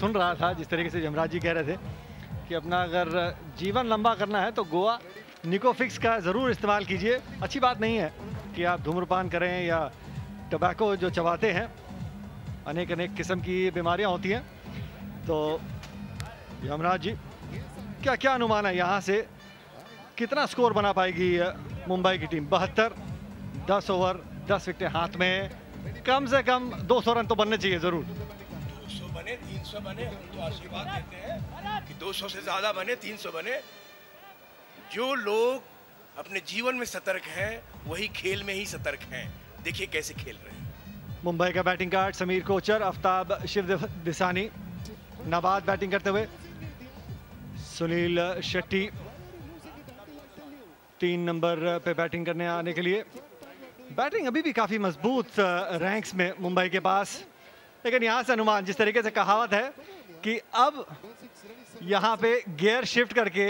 सुन रहा था जिस तरीके से यमराज जी कह रहे थे कि अपना अगर जीवन लंबा करना है तो गोवा निकोफिक्स का ज़रूर इस्तेमाल कीजिए। अच्छी बात नहीं है कि आप धूम्रपान करें या टबैको जो चबाते हैं, अनेक अनेक किस्म की बीमारियां होती हैं। तो यमराज जी, क्या क्या अनुमान है यहाँ से, कितना स्कोर बना पाएगी मुंबई की टीम? 72, 10 ओवर 10 विकेटें हाथ में, कम से कम 200 रन तो बनने चाहिए ज़रूर। 200 बने, 300 बने, हम तो आशीर्वाद देते हैं कि 200 से ज़्यादा बने, 300 बने। जो लोग अपने जीवन में सतर्क हैं वही खेल में ही सतर्क हैं। देखिए कैसे खेल रहे हैं। मुंबई का बैटिंग कार्ड, समीर कोचर, आफ्ताब शिवदिसानी, नाबाद बैटिंग करते हुए, सुनील शेट्टी 3 नंबर पे बैटिंग करने आने के लिए। बैटिंग अभी भी काफ़ी मजबूत रैंक्स में मुंबई के पास, लेकिन यहाँ से अनुमान, जिस तरीके से कहावत है कि अब यहाँ पे गियर शिफ्ट करके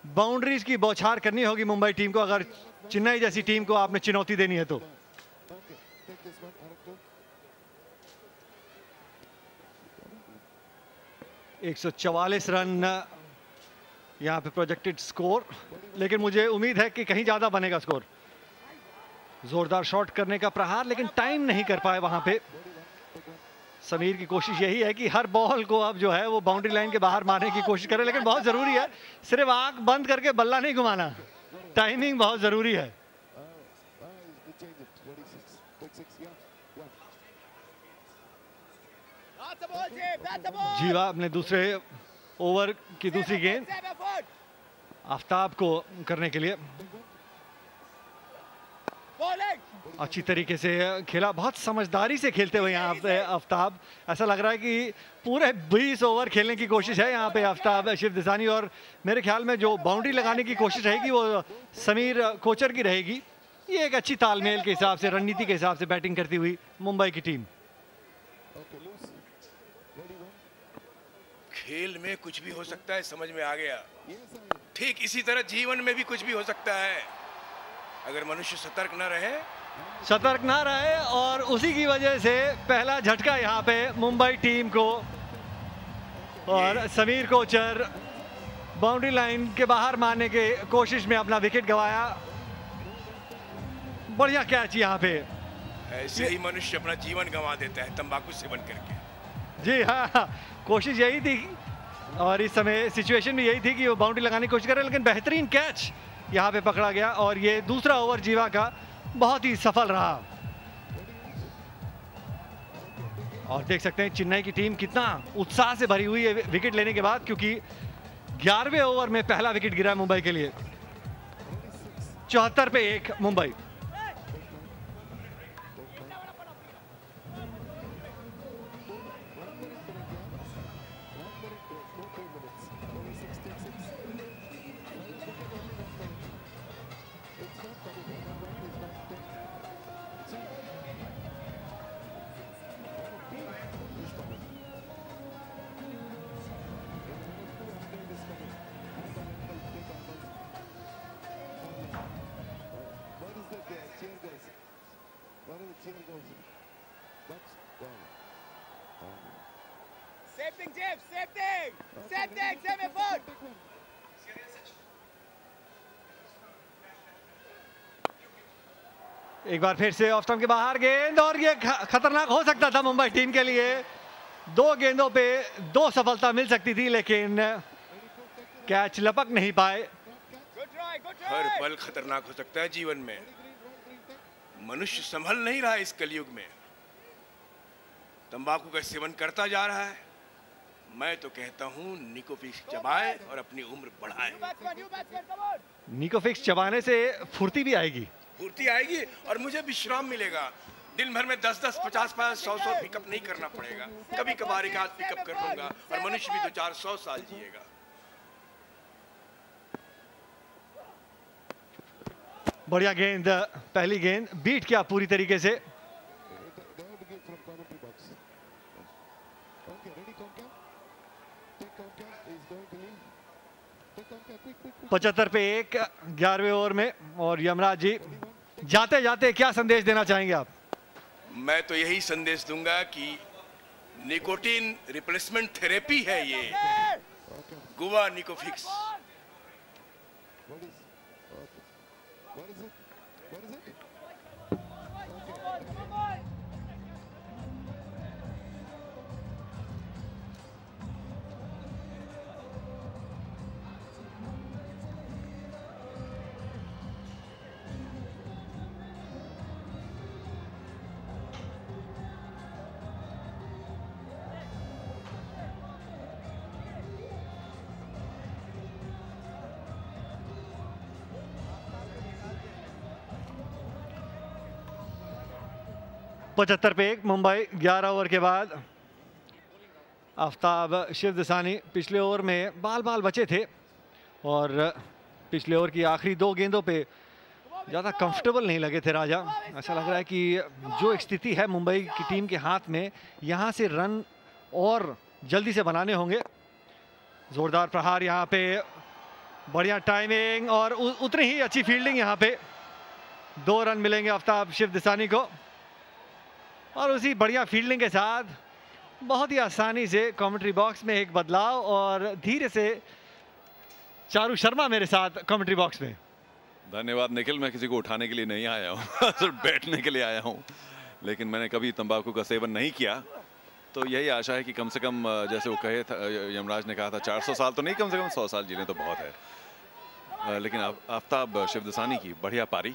बाउंड्रीज की बौछार करनी होगी मुंबई टीम को, अगर चेन्नई जैसी टीम को आपने चुनौती देनी है तो। Okay, 144 रन यहाँ पे प्रोजेक्टेड स्कोर, लेकिन मुझे उम्मीद है कि कहीं ज्यादा बनेगा स्कोर। जोरदार शॉट करने का प्रहार, लेकिन टाइम नहीं कर पाए वहां पे। समीर की कोशिश यही है कि हर बॉल को अब जो है वो बाउंड्री लाइन के बाहर मारने की कोशिश करे, लेकिन बहुत जरूरी है, सिर्फ आंख बंद करके बल्ला नहीं घुमाना, टाइमिंग बहुत जरूरी है। जीवा अपने दूसरे ओवर की दूसरी गेंद आफ्ताब को करने के लिए अच्छी तरीके से खेला, बहुत समझदारी से खेलते हुए यहाँ पे आफ्ताब। ऐसा लग रहा है कि पूरे 20 ओवर खेलने की कोशिश है यहाँ पे आफ्ताब शिवदिसानी, और मेरे ख्याल में जो बाउंड्री लगाने की कोशिश रहेगी वो समीर कोचर की रहेगी। ये एक अच्छी तालमेल के हिसाब से, रणनीति के हिसाब से बैटिंग करती हुई मुंबई की टीम। खेल में कुछ भी हो सकता है, समझ में आ गया। ठीक इसी तरह जीवन में भी कुछ भी हो सकता है अगर मनुष्य सतर्क न रहे, और उसी की वजह से पहला झटका यहाँ पे मुंबई टीम को, और समीर कोचर बाउंड्री लाइन के बाहर मारने के कोशिश में अपना विकेट गंवाया। बढ़िया कैच यहाँ पे। ऐसे ही मनुष्य अपना जीवन गंवा देता है तंबाकू सेवन करके। जी हाँ, कोशिश यही थी और इस समय सिचुएशन भी यही थी कि वो बाउंड्री लगाने की कोशिश करे, लेकिन बेहतरीन कैच यहाँ पे पकड़ा गया, और ये दूसरा ओवर जीवा का बहुत ही सफल रहा। और देख सकते हैं चेन्नई की टीम कितना उत्साह से भरी हुई है विकेट लेने के बाद, क्योंकि 11वें ओवर में पहला विकेट गिरा है मुंबई के लिए। 74 पे 1 मुंबई। एक बार फिर से ऑफ स्टंप के बाहर गेंद, और ये खतरनाक हो सकता था मुंबई टीम के लिए। 2 गेंदों पे 2 सफलता मिल सकती थी, लेकिन कैच लपक नहीं पाए। हर पल खतरनाक हो सकता है जीवन में। मनुष्य संभल नहीं रहा इस कलयुग में, तंबाकू का सेवन करता जा रहा है। मैं तो कहता हूँ निकोफिक्स चबाए और अपनी उम्र बढ़ाए। निकोफिक्स चबाने से फुर्ती भी आएगी, और मुझे विश्राम मिलेगा। दिन भर में 10-10, 50-50, 100-100 पिकअप नहीं करना पड़ेगा। कभी कभार एक आध पिकअप कर लूंगा, और मनुष्य भी तो 400 साल जिएगा। बढ़िया गेंद, पहली गेंद बीट किया पूरी तरीके से। 75 पे 1 11वें ओवर में। और यमराज जी, जाते जाते क्या संदेश देना चाहेंगे आप? मैं तो यही संदेश दूंगा कि निकोटीन रिप्लेसमेंट थेरेपी है ये, गोवा निकोफिक्स। पचहत्तर पे 1 मुंबई। 11 ओवर के बाद आफ्ताब शिवदसानी पिछले ओवर में बाल बाल बचे थे और पिछले ओवर की आखिरी 2 गेंदों पे ज़्यादा कंफर्टेबल नहीं लगे थे राजा। ऐसा लग रहा है कि जो एक स्थिति है मुंबई की टीम के हाथ में, यहाँ से रन और जल्दी से बनाने होंगे। जोरदार प्रहार यहाँ पे, बढ़िया टाइमिंग और उतनी ही अच्छी फील्डिंग। यहाँ पे 2 रन मिलेंगे आफ्ताब शिवदसानी को और उसी बढ़िया फील्डिंग के साथ बहुत ही आसानी से कमेंट्री बॉक्स में एक बदलाव और धीरे से चारू शर्मा मेरे साथ कमेंट्री बॉक्स में। धन्यवाद निखिल, मैं किसी को उठाने के लिए नहीं आया हूँ सिर्फ बैठने के लिए आया हूँ, लेकिन मैंने कभी तंबाकू का सेवन नहीं किया, तो यही आशा है कि कम से कम जैसे वो कहे था, यमराज ने कहा था 400 साल तो नहीं, कम से कम 100 साल जीने तो बहुत है। लेकिन आफ्ताब शिवदसानी की बढ़िया पारी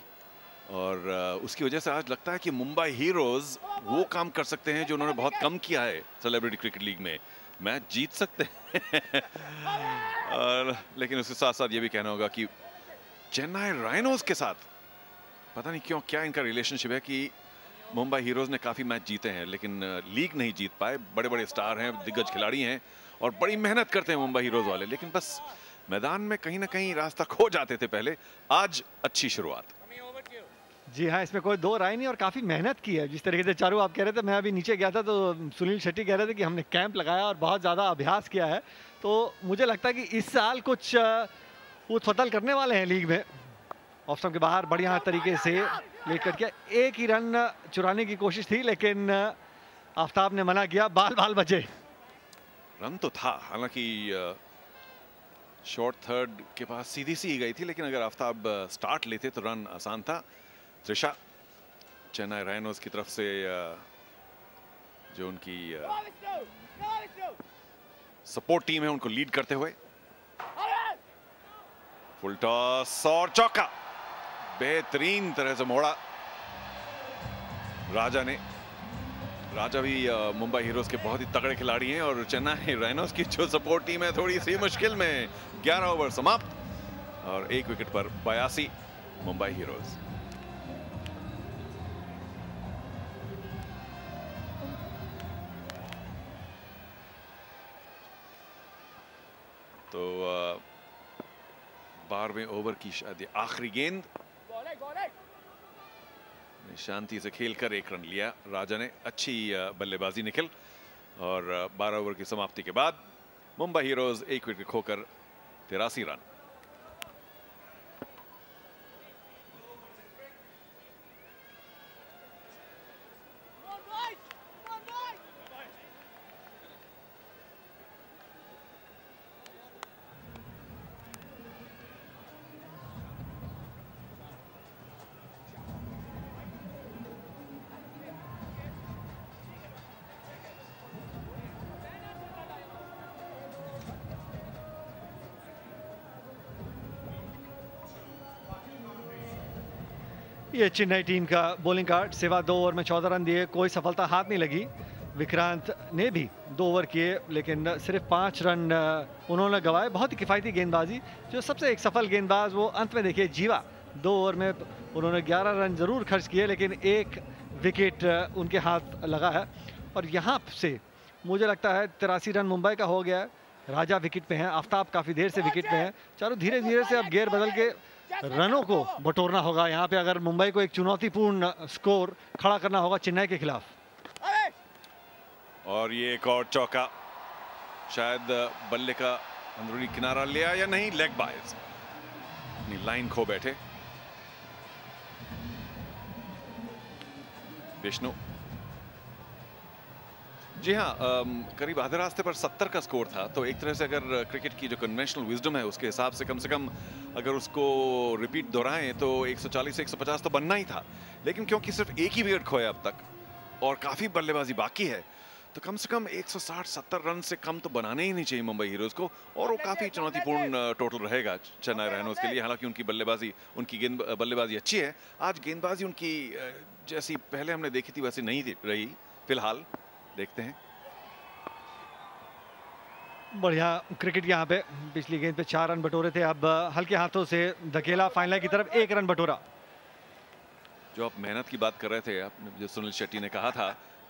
और उसकी वजह से आज लगता है कि मुंबई हीरोज वो काम कर सकते हैं जो उन्होंने बहुत कम किया है सेलिब्रिटी क्रिकेट लीग में, मैच जीत सकते हैं और लेकिन उसके साथ साथ ये भी कहना होगा कि चेन्नई राइनोज के साथ पता नहीं क्यों क्या इनका रिलेशनशिप है कि मुंबई हीरोज ने काफ़ी मैच जीते हैं लेकिन लीग नहीं जीत पाए। बड़े बड़े स्टार हैं, दिग्गज खिलाड़ी हैं और बड़ी मेहनत करते हैं मुंबई हीरोज वाले, लेकिन बस मैदान में कहीं ना कहीं रास्ता खो जाते थे पहले। आज अच्छी शुरुआत। जी हाँ, इसमें कोई 2 राय नहीं और काफ़ी मेहनत की है। जिस तरीके से चारू आप कह रहे थे, मैं अभी नीचे गया था तो सुनील शेट्टी कह रहे थे कि हमने कैंप लगाया और बहुत ज़्यादा अभ्यास किया है, तो मुझे लगता है कि इस साल कुछ उथल करने वाले हैं लीग में। ऑफ स्टंप के बाहर बढ़िया तरीके से लेट कर किया, 1 ही रन चुराने की कोशिश थी लेकिन आफ्ताब ने मना किया, बाल बाल बचे। रन तो था, हालांकि शॉर्ट थर्ड के पास सीधी सी गई थी, लेकिन अगर आफ्ताब स्टार्ट लेते तो रन आसान था। त्रिशा चेन्नई राइनोज की तरफ से जो उनकी सपोर्ट टीम है उनको लीड करते हुए, फुल टॉस और चौका बेहतरीन तरह से मोड़ा राजा ने। राजा भी मुंबई हीरोज के बहुत ही तगड़े खिलाड़ी हैं और चेन्नई राइनोज की जो सपोर्ट टीम है थोड़ी सी मुश्किल में। 11 ओवर समाप्त और 1 विकेट पर 82 मुंबई हीरोज। तो 12वें ओवर की शायद आखिरी गेंद, शांति से खेलकर 1 रन लिया राजा ने। अच्छी बल्लेबाजी निखिल और 12 ओवर की समाप्ति के बाद मुंबई हीरोज 1 विकेट खोकर 83 रन। ये चेन्नई टीम का बॉलिंग कार्ड। सिवा 2 ओवर में 14 रन दिए, कोई सफलता हाथ नहीं लगी। विक्रांत ने भी 2 ओवर किए लेकिन सिर्फ 5 रन उन्होंने गंवाए। बहुत ही किफ़ायती गेंदबाजी। जो सबसे एक सफल गेंदबाज वो अंत में देखिए जीवा, 2 ओवर में उन्होंने 11 रन ज़रूर खर्च किए लेकिन 1 विकेट उनके हाथ लगा है। और यहाँ से मुझे लगता है 83 रन मुंबई का हो गया है। राजा विकेट पे हैं, आफ्ताब काफ़ी देर से विकेट पे हैं। चारों धीरे धीरे से अब गियर बदल के रनों को बटोरना होगा यहाँ पे, अगर मुंबई को एक चुनौतीपूर्ण स्कोर खड़ा करना होगा चेन्नई के खिलाफ। और ये एक और चौका, शायद बल्ले का अंदरूनी किनारा लिया या नहीं, लेग बाइज, अपनी लाइन खो बैठे विष्णु। जी हाँ, करीब आधे रास्ते पर 70 का स्कोर था, तो एक तरह से अगर क्रिकेट की जो कन्वेंशनल विजडम है उसके हिसाब से कम अगर उसको रिपीट दोहराएं तो 140 से 150 तो बनना ही था। लेकिन क्योंकि सिर्फ एक ही विकेट खोया अब तक और काफ़ी बल्लेबाजी बाकी है, तो कम से कम 160-70 रन से कम तो बनाने ही नहीं चाहिए मुंबई हीरोज को, और वो काफ़ी चुनौतीपूर्ण टोटल रहेगा चेन्नई रैनोज के लिए। हालांकि उनकी बल्लेबाजी अच्छी है। आज गेंदबाजी उनकी जैसी पहले हमने देखी थी वैसी नहीं रही फिलहाल। देखते हैं। बढ़िया क्रिकेट यहाँ पे। पिछली गेंद पे 4 रन बटोरे थे, अब हल्के हाथों से धकेला फाइनल लाइन की तरफ, 1 रन बटोरा। जो आप मेहनत की बात कर रहे थे, आपने जो सुनील शेट्टी ने कहा था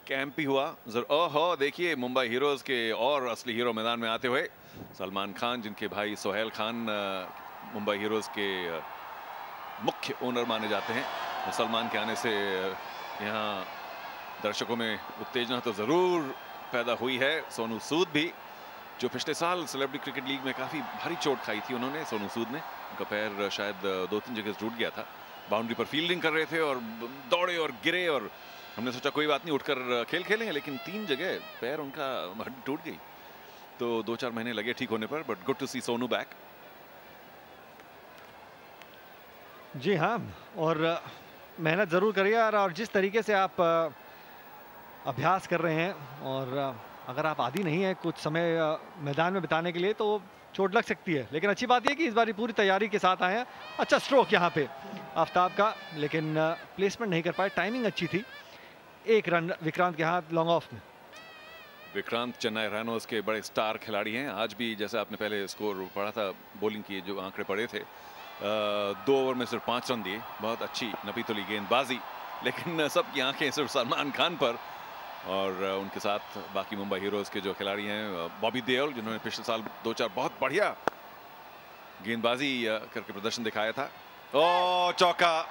कैंप ही हुआ ओहो, देखिए मुंबई हीरोज के और असली हीरो मैदान में आते हुए सलमान खान, जिनके भाई सोहेल खान मुंबई हीरोज के मुख्य ओनर माने जाते हैं। तो सलमान के आने से यहाँ दर्शकों में उत्तेजना तो जरूर पैदा हुई है। सोनू सूद भी, जो पिछले साल सेलिब्रिटी क्रिकेट लीग में काफी भारी चोट खाई थी उन्होंने, सोनू सूद ने, उनका पैर शायद 2-3 जगह टूट गया था। बाउंड्री पर फील्डिंग कर रहे थे और दौड़े और गिरे, और हमने सोचा कोई बात नहीं उठकर खेल खेलेंगे, लेकिन 3 जगह पैर उनका हड्डी टूट गई। तो 2-4 महीने लगे ठीक होने पर, but good to see Sonu back. जी हाँ, और मेहनत जरूर करिए यार, और जिस तरीके से आप अभ्यास कर रहे हैं, और अगर आप आदी नहीं है कुछ समय मैदान में बिताने के लिए तो चोट लग सकती है। लेकिन अच्छी बात यह कि इस बार पूरी तैयारी के साथ आए हैं। अच्छा स्ट्रोक यहाँ पे आफ्ताब का, लेकिन प्लेसमेंट नहीं कर पाए, टाइमिंग अच्छी थी। 1 रन विक्रांत के हाथ लॉन्ग ऑफ में। विक्रांत चेन्नई रैनोज के बड़े स्टार खिलाड़ी हैं। आज भी जैसे आपने पहले स्कोर पढ़ा था, बॉलिंग की जो आंकड़े पड़े थे, 2 ओवर में सिर्फ 5 रन दिए। बहुत अच्छी नपीतुली गेंदबाजी, लेकिन सबकी आंखें सिर्फ सलमान खान पर, और उनके साथ बाकी मुंबई हीरोज के जो खिलाड़ी हैं, बॉबी देओल, जिन्होंने पिछले साल 2-4 बहुत बढ़िया गेंदबाजी करके प्रदर्शन दिखाया था। ओ चौका,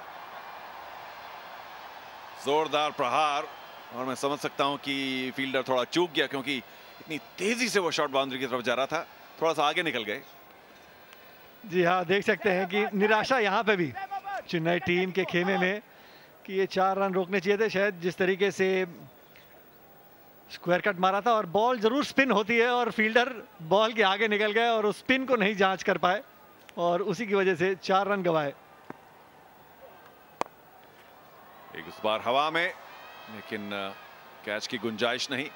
जोरदार प्रहार, और मैं समझ सकता हूं कि फील्डर थोड़ा चूक गया, क्योंकि इतनी तेजी से वो शॉट बाउंड्री की तरफ जा रहा था, थोड़ा सा आगे निकल गए। जी हाँ, देख सकते हैं कि निराशा यहाँ पे भी चेन्नई टीम के खेमे में कि ये 4 रन रोकने चाहिए थे शायद। जिस तरीके से स्क्वायर कट मारा था, और बॉल जरूर स्पिन होती है, और फील्डर बॉल के आगे निकल गए और उस स्पिन को नहीं जांच कर पाए, और उसी की वजह से 4 रन गंवाए। एक इस बार हवा में, लेकिन कैच की गुंजाइश नहीं।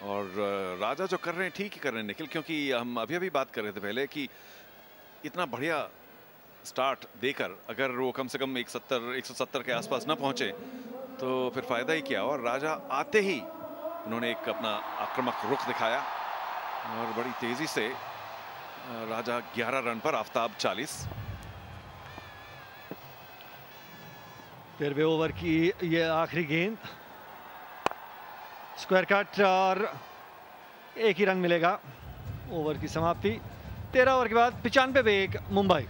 और राजा जो कर रहे हैं ठीक ही कर रहे हैं निखिल, क्योंकि हम अभी बात कर रहे थे पहले कि इतना बढ़िया स्टार्ट देकर अगर वो कम से कम 170 के आसपास न पहुंचे तो फिर फायदा ही क्या। और राजा आते ही उन्होंने एक अपना आक्रामक रुख दिखाया, और बड़ी तेजी से राजा 11 रन पर, आफ्ताब 40। 13वें ओवर की ये आखिरी गेंद, स्क्वायर कट, और 1 ही रन मिलेगा। ओवर की समाप्ति। 13 ओवर के बाद 95 पे 1 मुंबई।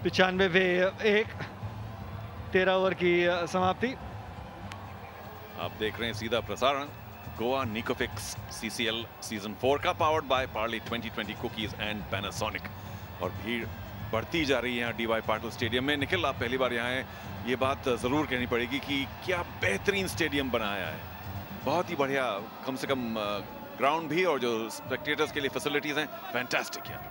पिचानवे पे 1, 13 ओवर की समाप्ति। आप देख रहे हैं सीधा प्रसारण गोवा निकोफिक्स CCL सीजन 4 का, powered by Parle 2020 cookies and Panasonic. और भीड़ बढ़ती जा रही है यहाँ DY पाटिल स्टेडियम में। निखिल, आप पहली बार यहाँ हैं, ये बात जरूर कहनी पड़ेगी कि क्या बेहतरीन स्टेडियम बनाया है। बहुत ही बढ़िया, कम से कम ग्राउंड भी, और जो स्पेक्टेटर्स के लिए फैसिलिटीज हैं, फैंटास्टिक यार।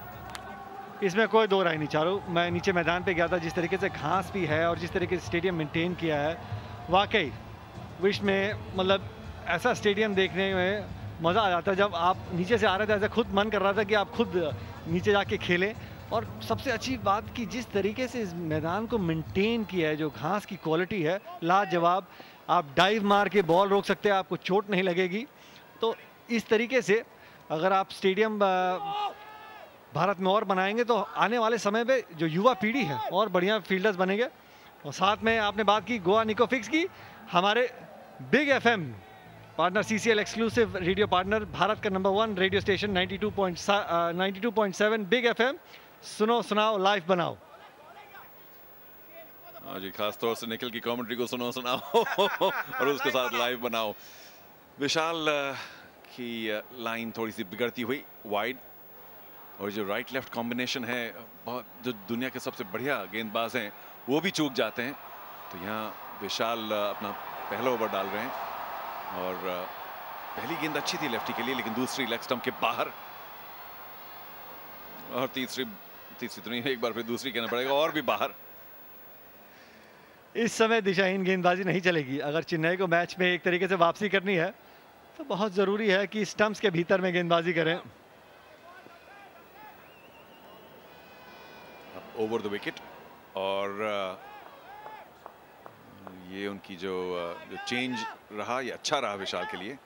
इसमें कोई दो राय नहीं। चारों, मैं नीचे मैदान पे गया था, जिस तरीके से घास भी है और जिस तरीके से स्टेडियम मेंटेन किया है, वाकई विश्व में मतलब ऐसा स्टेडियम देखने में मज़ा आ जाता है। जब आप नीचे से आ रहे थे, ऐसा खुद मन कर रहा था कि आप खुद नीचे जाके खेलें। और सबसे अच्छी बात कि जिस तरीके से इस मैदान को मेंटेन किया है, जो घास की क्वालिटी है, लाजवाब। आप डाइव मार के बॉल रोक सकते हैं, आपको चोट नहीं लगेगी। तो इस तरीके से अगर आप स्टेडियम भारत में और बनाएंगे तो आने वाले समय में जो युवा पीढ़ी है और बढ़िया फील्डर्स बनेंगे। और साथ में आपने बात की गोवा निकोफिक्स की, हमारे big FM partner, CCL exclusive radio partner, Bharat का number 1 radio station 92.7 big FM. सुनो सुनाओ लाइव बनाओ। हाँ जी, खास तौर से निखिल की कमेंट्री को सुनो सुनाओ और उसके साथ लाइव बनाओ। विशाल की लाइन थोड़ी सी बिगड़ती हुई वाइड, और जो राइट लेफ्ट कॉम्बिनेशन है, बहुत जो दुनिया के सबसे बढ़िया गेंदबाज हैं वो भी चूक जाते हैं। तो यहाँ विशाल अपना पहला ओवर डाल रहे हैं और पहली गेंद अच्छी थी लेफ्टी के लिए, लेकिन दूसरी लेग स्टंप के बाहर, और तीसरी तो नहीं, एक बार फिर दूसरी कहना पड़ेगा, और भी बाहर। इस समय दिशाहीन गेंदबाजी नहीं चलेगी। अगर चेन्नई को मैच में एक तरीके से वापसी करनी है तो बहुत जरूरी है कि स्टंप्स के भीतर में गेंदबाजी करें। ओवर द विकेट, और ये उनकी जो चेंज रहा ये अच्छा रहा विशाल के लिए।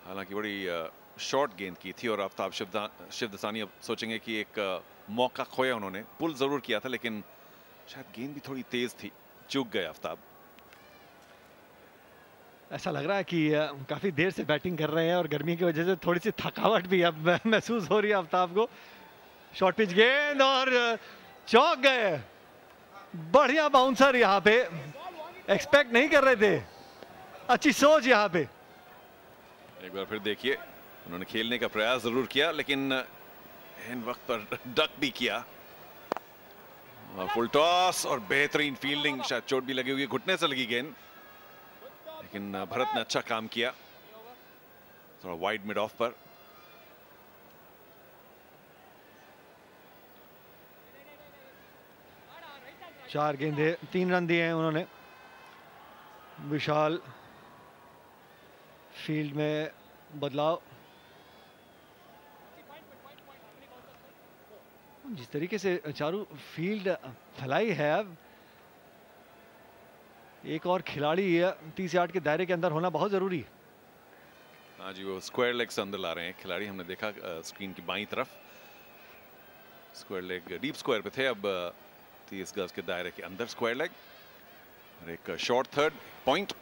हालांकि बड़ी शॉर्ट गेंद की थी और आफ्ताब शिवदसानी अब सोचेंगे कि एक मौका खोया उन्होंने। पुल जरूर किया था लेकिन शायद गेंद भी थोड़ी तेज थी, चूक गए आफ्ताब। ऐसा लग रहा है कि काफी देर से बैटिंग कर रहे हैं और गर्मी की वजह से थोड़ी सी थकावट भी अब महसूस हो रही है आफ्ताब को। शॉर्ट पिच गेंद और चौक गए। बढ़िया बाउंसर यहाँ पे, एक्सपेक्ट नहीं कर रहे थे, अच्छी सोच यहाँ पे। एक बार फिर देखिए, उन्होंने खेलने का प्रयास जरूर किया लेकिन इन वक्त पर डक भी किया। फुल टॉस और बेहतरीन फील्डिंग, शायद चोट भी लगी हुई, घुटने से लगी गेंद, लेकिन भरत ने अच्छा काम किया, थोड़ा वाइड मिड ऑफ पर। चार गेंदे 3 रन दिए हैं उन्होंने। विशाल फील्ड में बदलाव, जिस तरीके से चारू फील्ड फैलाई है, अब एक और खिलाड़ी 30 यार्ड के दायरे के अंदर होना बहुत जरूरी है। हाँ जी, वो स्क्वायर लेग से अंदर ला रहे हैं खिलाड़ी, हमने देखा स्क्रीन की बाईं तरफ स्क्वायर लेग, डीप स्क्वायर पे थे, अब 30 गज के दायरे के अंदर स्क्वायर लेग। और एक शॉर्ट थर्ड पॉइंट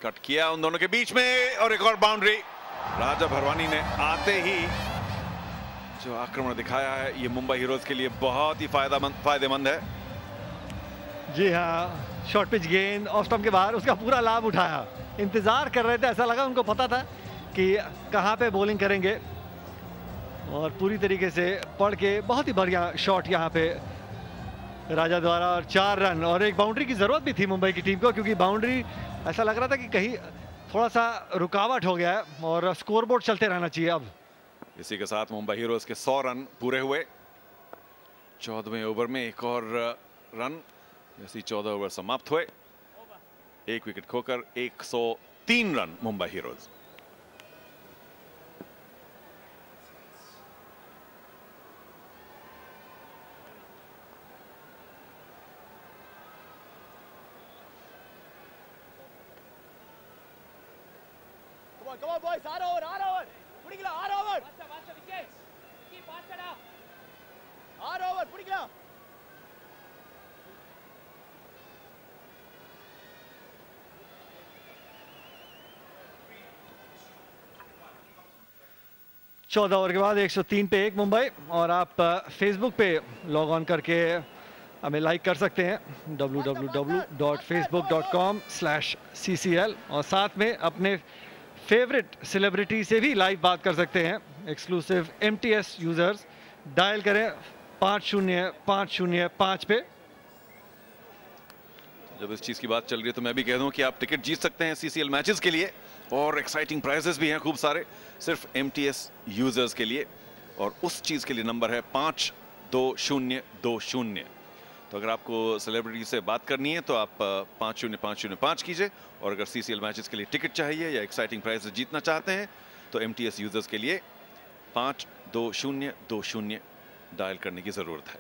कट किया उन दोनों के बीच में, और एक और बाउंड्री। राजा भरवानी ने आते ही जो आक्रमण दिखाया है ये मुंबई हीरोज के लिए बहुत ही फायदेमंद है। जी हाँ, शॉर्ट पिच गेंद ऑफ स्टंप के बाहर, उसका पूरा लाभ उठाया। इंतजार कर रहे थे, ऐसा लगा उनको पता था कि कहां पे बॉलिंग करेंगे, और पूरी तरीके से पढ़ के बहुत ही बढ़िया शॉट यहां पे राजा द्वारा, और 4 रन। और एक बाउंड्री की जरूरत भी थी मुंबई की टीम को, क्योंकि बाउंड्री ऐसा लग रहा था कि कहीं थोड़ा सा रुकावट हो गया है और स्कोरबोर्ड चलते रहना चाहिए। अब इसी के साथ मुंबई हीरोज के 100 रन पूरे हुए। 14वें ओवर में एक और रन, जैसे 14 ओवर समाप्त हुए, एक विकेट खोकर 103 run Mumbai heroes. Come on, boys, R over. Putting R over. Faster, wickets. Keep faster now. R over, putting it. 14 over के बाद 103 पे 1 मुंबई। और आप फेसबुक पे लॉग ऑन करके हमें लाइक कर सकते हैं, www.facebook.com/ccl, और साथ में अपने फेवरेट सेलिब्रिटी से भी लाइव बात कर सकते हैं। एक्सक्लूसिव MTS यूजर्स डायल करें 505505 पे। जब इस चीज की बात चल रही है तो मैं भी कह दूं कि आप टिकट जीत सकते हैं CCL मैचेस के लिए, और एक्साइटिंग प्राइजेस भी हैं खूब सारे सिर्फ MTS यूजर्स के लिए। और उस चीज के लिए नंबर है 52020। तो अगर आपको सेलिब्रिटी से बात करनी है तो आप 50505 कीजिए, और अगर CCL मैचेस के लिए टिकट चाहिए या एक्साइटिंग प्राइजेस जीतना चाहते हैं तो MTS यूजर्स के लिए 52020 डायल करने की जरूरत है।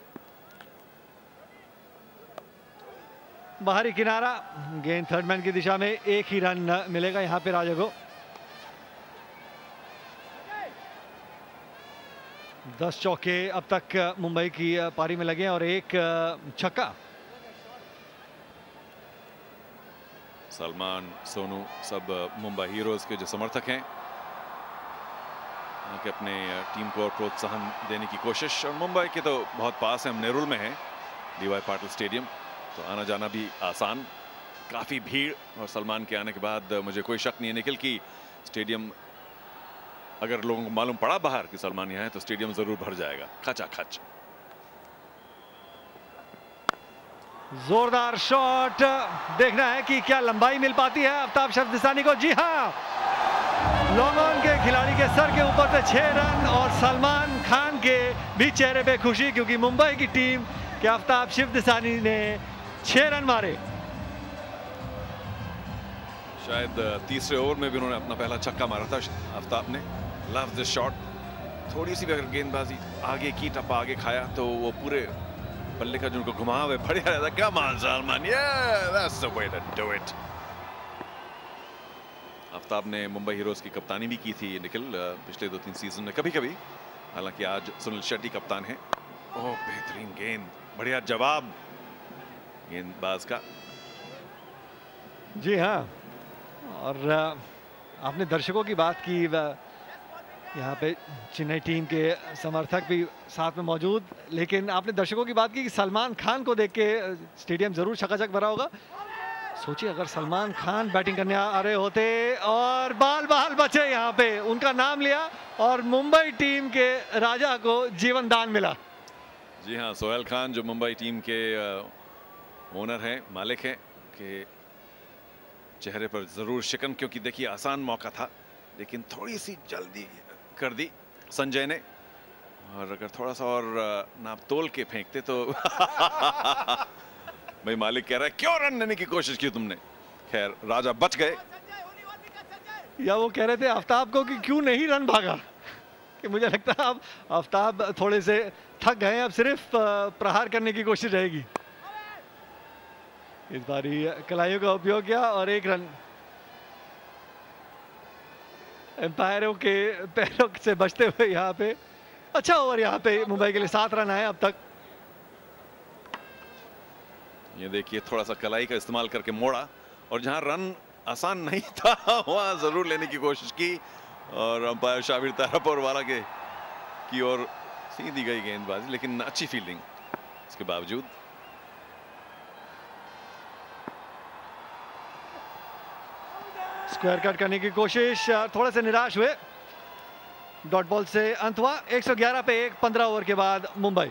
बाहरी किनारा, गेंद थर्ड मैन की दिशा में, एक ही रन मिलेगा यहाँ पे राजा को। 10 चौके अब तक मुंबई की पारी में लगे और एक छक्का। सलमान, सोनू सब मुंबई हीरोज के जो समर्थक हैं कि अपने टीम को प्रोत्साहन देने की कोशिश। और मुंबई के तो बहुत पास है, हम नेरुल में हैं, डीवाई पाटिल स्टेडियम, तो आना जाना भी आसान। काफ़ी भीड़, और सलमान के आने के बाद मुझे कोई शक नहीं है निखिल कि स्टेडियम, अगर लोगों को मालूम पड़ा बाहर कि सलमान यहाँ है तो स्टेडियम जरूर भर जाएगा खचाखच। जोरदार शॉट, देखना है कि क्या लंबाई मिल पाती है आफ्ताब शफदिसानी को। जी हाँ, लॉन्ग ऑन के खिलाड़ी के सर के ऊपर से 6 रन, और सलमान खान के भी चेहरे पे खुशी, क्योंकि मुंबई की टीम के आफ्ताब शफदिसानी ने 6 रन मारे। शायद तीसरे ओवर में भी उन्होंने अपना पहला छक्का मारा था आफ्ताब ने। Love this shot. थोड़ी सी भी अगर गेंदबाजी आगे की, टप्पा आगे खाया तो वो पूरे बल्ले का जो उनको घुमाव है बढ़िया रहता। Come on Salman, yeah, that's the way to do it। Aftab ने मुंबई हीरोज की कप्तानी भी की थी निखिल पिछले 2-3 सीजन में कभी-कभी, हालांकि आज सुनील शेट्टी कप्तान है। ओह, बेहतरीन गेंद, बढ़िया जवाब गेंदबाज का। जी हाँ, और आपने दर्शकों की बात की, यहाँ पे चेन्नई टीम के समर्थक भी साथ में मौजूद, लेकिन आपने दर्शकों की बात की कि सलमान खान को देख के स्टेडियम जरूर चकाचक भरा होगा। सोचिए अगर सलमान खान बैटिंग करने आ रहे होते और बाल बचे, यहाँ पे उनका नाम लिया और मुंबई टीम के राजा को जीवन दान मिला। जी हाँ, सोहेल खान जो मुंबई टीम के ओनर हैं, मालिक हैं, के चेहरे पर जरूर शिकन, क्योंकि देखिए आसान मौका था लेकिन थोड़ी सी जल्दी कर दी संजय ने, और अगर थोड़ा सा और नाप तोल के फेंकते तो भाई मालिक कह रहा है क्यों रन लेने की कोशिश की तुमने। खैर राजा बच गए। या वो कह रहे थे आफ्ताब को कि क्यों नहीं रन भागा, कि मुझे लगता है अब आफ्ताब थोड़े से थक गए, अब सिर्फ प्रहार करने की कोशिश रहेगी। इस बारी कलाइयों का उपयोग किया और 1 रन। एम्पायरों के पैरों से बचते हुए यहाँ पे अच्छा ओवर, यहाँ पे मुंबई के लिए 7 रन आए अब तक। ये देखिए थोड़ा सा कलाई का इस्तेमाल करके मोड़ा, और जहां रन आसान नहीं था वहां जरूर लेने की कोशिश की, और अंपायर शाबिर तारापुर वाला के की ओर सीधी गई गेंदबाजी, लेकिन अच्छी फील्डिंग इसके बावजूद। स्क्वायर कट करने की कोशिश, थोड़े से निराश हुए। डॉट बॉल से अंत हुआ। 111 पे 1, 15 ओवर के बाद मुंबई।